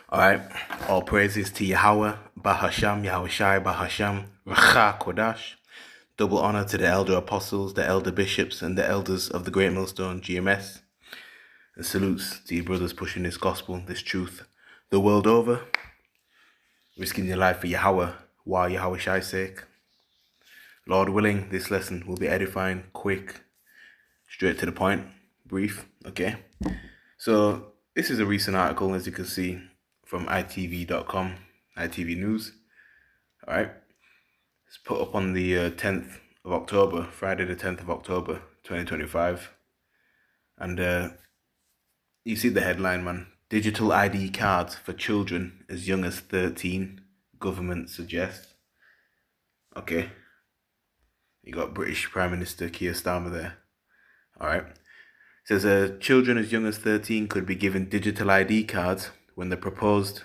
Alright, all praises to Yahweh, Bahasham, Yahushai, Bahasham, Racha Kodash. Double honor to the elder apostles, the elder bishops, and the elders of the Great Millstone, GMS. And salutes to you brothers pushing this gospel, this truth, the world over, risking your life for Yahweh, while Yahushai's sake. Lord willing, this lesson will be edifying, quick, straight to the point, brief, okay? So, this is a recent article, as you can see, from itv.com, ITV News. Alright, it's put up on the 10th of October, Friday the 10th of October, 2025. And you see the headline, man. Digital ID cards for children as young as 13, government suggests. Okay. You got British Prime Minister Keir Starmer there. Alright. It says children as young as 13 could be given digital ID cards when the proposed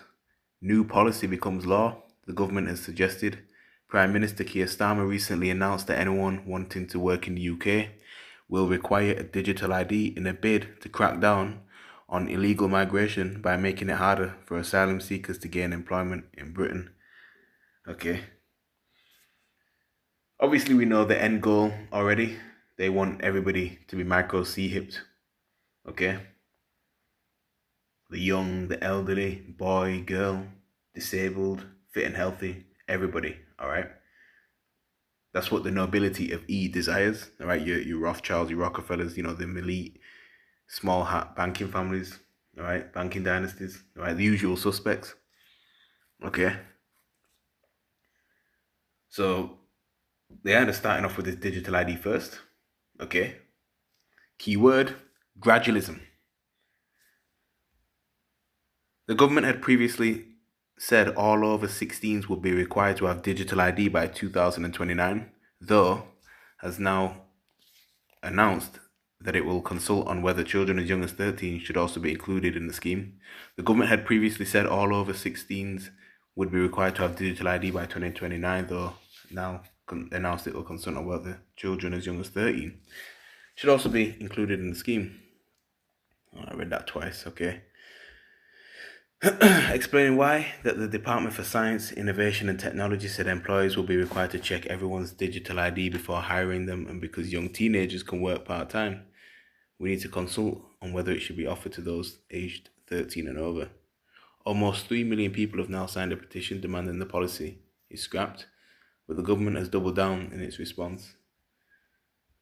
new policy becomes law, the government has suggested. Prime Minister Keir Starmer recently announced that anyone wanting to work in the UK will require a digital ID in a bid to crack down on illegal migration by making it harder for asylum seekers to gain employment in Britain. Okay. Obviously, we know the end goal already. They want everybody to be micro-C-hipped. Okay. The young, the elderly, boy, girl, disabled, fit and healthy, everybody, all right? That's what the nobility of E desires, all right? Your Rothschilds, your Rockefellers, you know, the elite, small hat banking families, all right? Banking dynasties, all right? The usual suspects, okay? So they are starting off with this digital ID first, okay? Keyword, gradualism. The government had previously said all over 16s would be required to have digital ID by 2029, though has now announced that it will consult on whether children as young as 13 should also be included in the scheme. The government had previously said all over 16s would be required to have digital ID by 2029, though now announced it will consult on whether children as young as 13 should also be included in the scheme. Oh, I read that twice, okay. Explaining why, that the Department for Science, Innovation and Technology said employers will be required to check everyone's digital ID before hiring them, and because young teenagers can work part-time, we need to consult on whether it should be offered to those aged 13 and over. Almost 3 million people have now signed a petition demanding the policy is scrapped, but the government has doubled down in its response.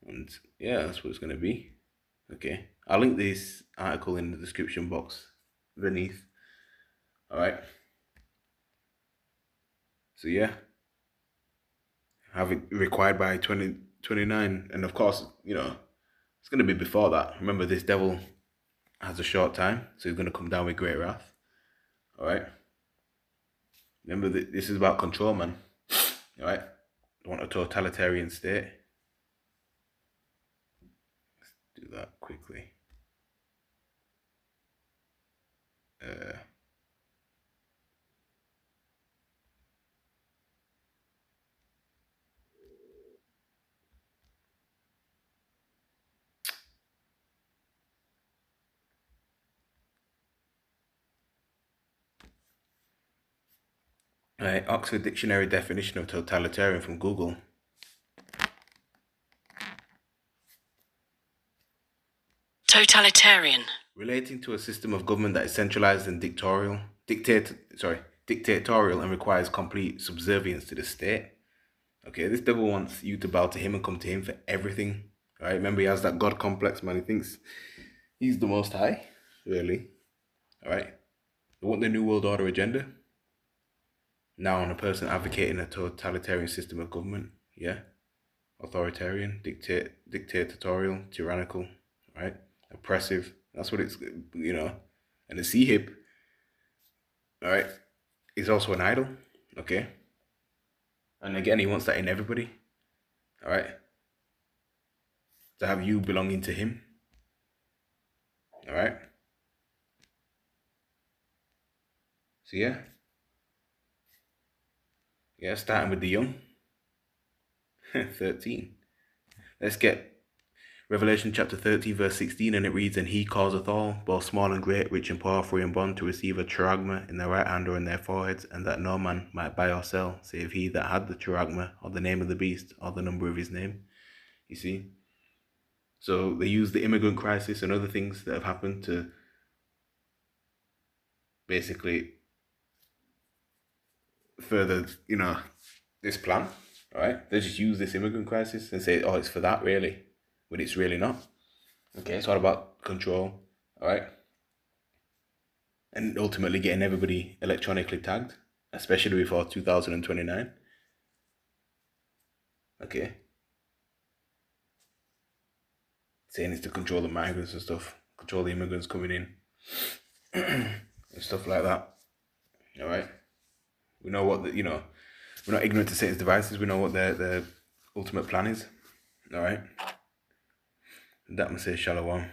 And yeah, that's what it's going to be. Okay, I'll link this article in the description box beneath. Alright. So yeah. Have it required by 2029. And of course, you know, it's going to be before that. Remember, this devil has a short time, so he's going to come down with great wrath. Alright. Remember, this is about control, man. Alright. Don't want a totalitarian state. Let's do that quickly. Oxford Dictionary definition of totalitarian from Google. Totalitarian. Relating to a system of government that is centralized and dictatorial and requires complete subservience to the state. Okay, this devil wants you to bow to him and come to him for everything. Right? Remember, he has that God complex, man. He thinks he's the most high, really. Alright? They want the New World Order agenda. Now on a person advocating a totalitarian system of government. Yeah? Authoritarian, dictatorial, tyrannical, right? Oppressive. That's what it's, you know. And the C-hip, alright, is also an idol. Okay? And again, he wants that in everybody. Alright? To have you belonging to him. Alright? So yeah. Yeah, starting with the young. 13. Let's get Revelation chapter 30, verse 16, and it reads, "And he causeth all, both small and great, rich and poor, free and bond, to receive a charagma in their right hand or in their foreheads, and that no man might buy or sell, save he that had the charagma, or the name of the beast, or the number of his name." You see? So they use the immigrant crisis and other things that have happened to basically further, this plan, right? They just use this immigrant crisis and say, oh, it's for that, really, when it's really not. Okay, it's all about control, all right? And ultimately getting everybody electronically tagged, especially before 2029. Okay. Saying it's to control the migrants and stuff, control the immigrants coming in, and stuff like that, all right? We know what, we're not ignorant to Satan's devices. We know what their ultimate plan is, all right? And that must say Shalom.